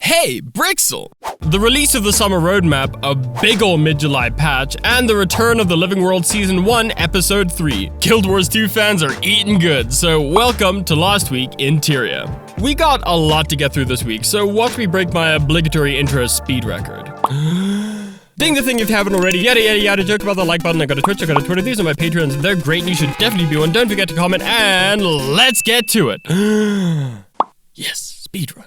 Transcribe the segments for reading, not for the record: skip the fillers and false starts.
Hey, Brixel! The release of the summer roadmap, a big ol' mid-July patch, and the return of the Living World Season 1, Episode 3. Guild Wars 2 fans are eating good, so welcome to last week in Tyria. We got a lot to get through this week, so watch me break my obligatory intro speed record. Ding the thing if you haven't already, yada yada yada, joke about the like button, I got a Twitch, I got a Twitter, these are my Patreons, they're great and you should definitely be one, don't forget to comment, and let's get to it. Yes, speedrun.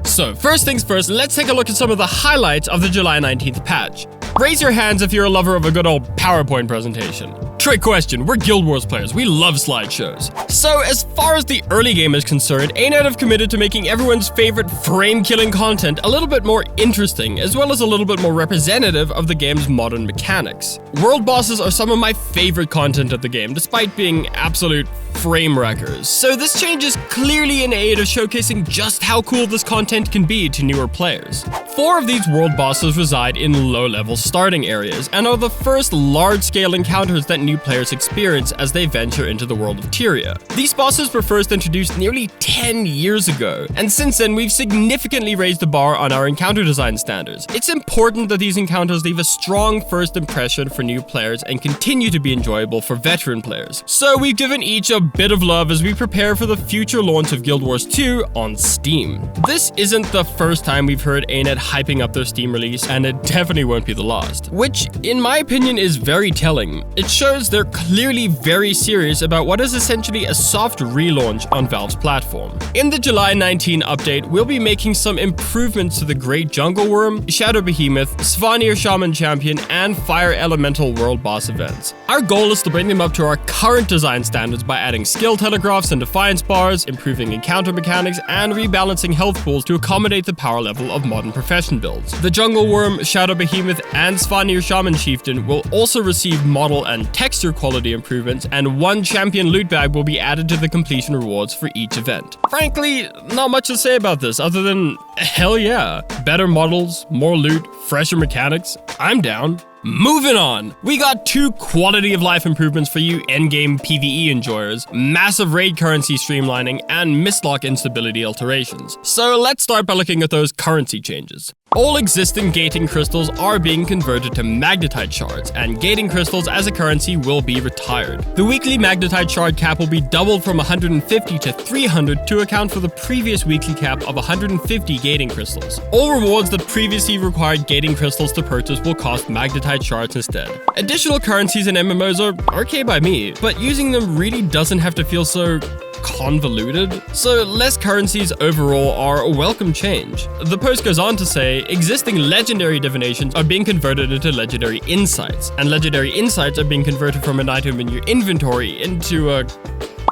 So, first things first, let's take a look at some of the highlights of the July 19th patch. Raise your hands if you're a lover of a good old PowerPoint presentation. Trick question, we're Guild Wars players, we love slideshows. So, as far as the early game is concerned, A-Net have committed to making everyone's favorite frame-killing content a little bit more interesting, as well as a little bit more representative of the game's modern mechanics. World bosses are some of my favorite content of the game, despite being absolute frame wreckers. So this change is clearly in aid of showcasing just how cool this content can be to newer players. 4 of these world bosses reside in low-level starting areas, and are the first large-scale encounters that new players experience as they venture into the world of Tyria. These bosses were first introduced nearly 10 years ago, and since then we've significantly raised the bar on our encounter design standards. It's important that these encounters leave a strong first impression for new players and continue to be enjoyable for veteran players. So we've given each a bit of love as we prepare for the future launch of Guild Wars 2 on Steam. This isn't the first time we've heard A-Net hyping up their Steam release, and it definitely won't be the last, which in my opinion is very telling. It shows they're clearly very serious about what is essentially a soft relaunch on Valve's platform. In the July 19 update, we'll be making some improvements to the Great Jungle Worm, Shadow Behemoth, Svanir Shaman Champion, and Fire Elemental World Boss events. Our goal is to bring them up to our current design standards by adding skill telegraphs and defiance bars, improving encounter mechanics, and rebalancing health pools to accommodate the power level of modern profession builds. The Jungle Worm, Shadow Behemoth, and Svanir Shaman Chieftain will also receive model and texture quality improvements, and 1 champion loot bag will be added to the completion rewards for each event. Frankly, not much to say about this other than, hell yeah. Better models, more loot, fresher mechanics, I'm down. Moving on, we got 2 quality of life improvements for you endgame PvE enjoyers, massive raid currency streamlining, and mistlock instability alterations. So let's start by looking at those currency changes. All existing gating crystals are being converted to magnetite shards, and gating crystals as a currency will be retired. The weekly magnetite shard cap will be doubled from 150 to 300 to account for the previous weekly cap of 150 gating crystals. All rewards that previously required gating crystals to purchase will cost magnetite shards instead. Additional currencies in MMOs are okay by me, but using them really doesn't have to feel so convoluted, so less currencies overall are a welcome change. The post goes on to say, existing legendary divinations are being converted into legendary insights, and legendary insights are being converted from an item in your inventory into a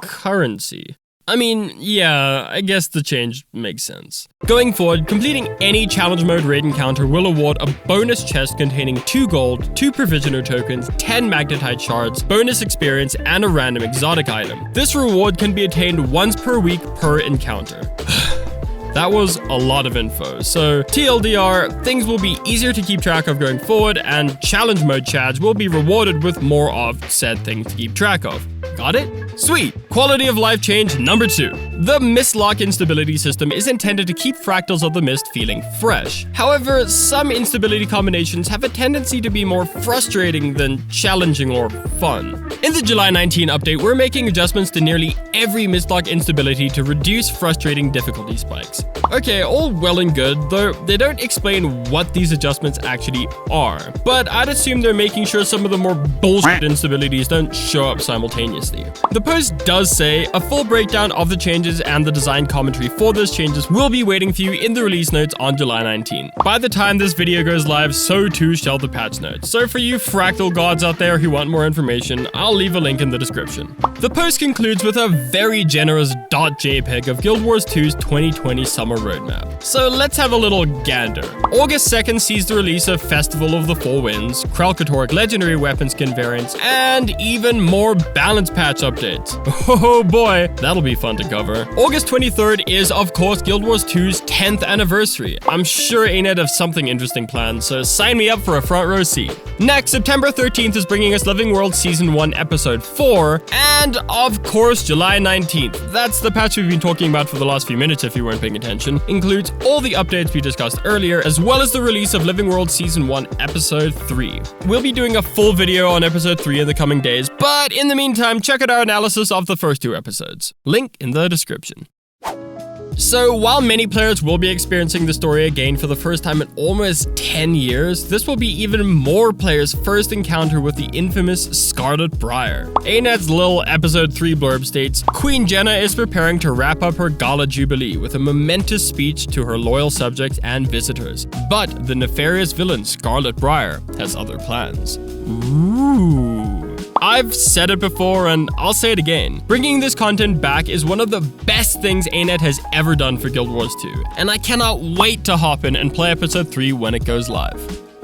currency. I mean, yeah, I guess the change makes sense. Going forward, completing any challenge mode raid encounter will award a bonus chest containing 2 gold, 2 provisioner tokens, 10 magnetite shards, bonus experience, and a random exotic item. This reward can be attained once per week per encounter. That was a lot of info, so TLDR, things will be easier to keep track of going forward, and challenge mode chads will be rewarded with more of said things to keep track of. Got it? Sweet! Quality of life change number 2. The Mistlock instability system is intended to keep Fractals of the Mist feeling fresh. However, some instability combinations have a tendency to be more frustrating than challenging or fun. In the July 19 update, we're making adjustments to nearly every Mistlock instability to reduce frustrating difficulty spikes. Okay, all well and good, though they don't explain what these adjustments actually are. But I'd assume they're making sure some of the more bullshit instabilities don't show up simultaneously. The post does say a full breakdown of the changes and the design commentary for those changes will be waiting for you in the release notes on July 19. By the time this video goes live, so too shall the patch notes. So for you Fractal gods out there who want more information, I'll leave a link in the description. The post concludes with a very generous .jpg of Guild Wars 2's 2020 summer roadmap. So let's have a little gander. August 2nd sees the release of Festival of the Four Winds, Kralkatoric legendary weapon skin variants, and even more balance patch updates. Oh boy, that'll be fun to cover. August 23rd is, of course, Guild Wars 2's 10th anniversary. I'm sure ANET have something interesting planned, so sign me up for a front row seat. Next, September 13th is bringing us Living World Season 1, Episode 4, and, of course, July 19th. That's the patch we've been talking about for the last few minutes if you weren't paying attention. Includes all the updates we discussed earlier, as well as the release of Living World Season 1, Episode 3. We'll be doing a full video on Episode 3 in the coming days, but in the meantime, check out our analysis of the first 2 episodes. Link in the description. So, while many players will be experiencing the story again for the first time in almost 10 years, this will be even more players' first encounter with the infamous Scarlet Briar. ANET's little Episode 3 blurb states, Queen Jenna is preparing to wrap up her Gala Jubilee with a momentous speech to her loyal subjects and visitors. But the nefarious villain Scarlet Briar has other plans. Ooh. I've said it before and I'll say it again. Bringing this content back is one of the best things ANET has ever done for Guild Wars 2, and I cannot wait to hop in and play Episode 3 when it goes live.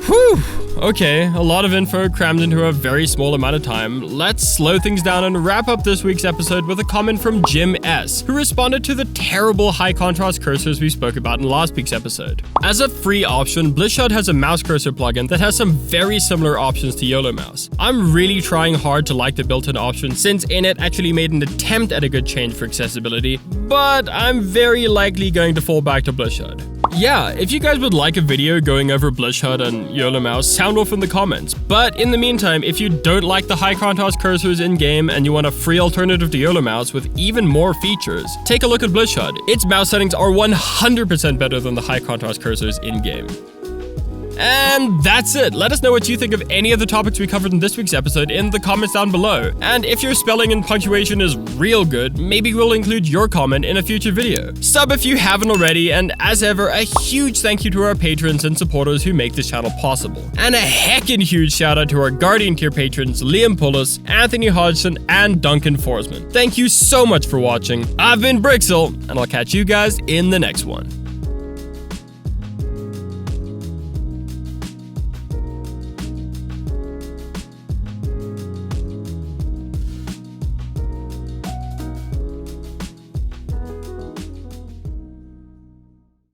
Whew! Okay, a lot of info crammed into a very small amount of time. Let's slow things down and wrap up this week's episode with a comment from Jim S., who responded to the terrible high contrast cursors we spoke about in last week's episode. As a free option, Blizzard has a mouse cursor plugin that has some very similar options to YOLO Mouse. I'm really trying hard to like the built-in option since ANET actually made an attempt at a good change for accessibility, but I'm very likely going to fall back to Blizzard. Yeah, if you guys would like a video going over Blizzard and YOLO Mouse, sound off in the comments. But in the meantime, if you don't like the high contrast cursors in-game and you want a free alternative to YOLO Mouse with even more features, take a look at Blizzard. Its mouse settings are 100% better than the high contrast cursors in-game. And that's it. Let us know what you think of any of the topics we covered in this week's episode in the comments down below. And if your spelling and punctuation is real good, maybe we'll include your comment in a future video. Sub if you haven't already, and as ever, a huge thank you to our patrons and supporters who make this channel possible. And a heckin' huge shout out to our Guardian tier patrons Liam Pullis, Anthony Hodgson, and Duncan Forsman. Thank you so much for watching. I've been Brixel, and I'll catch you guys in the next one.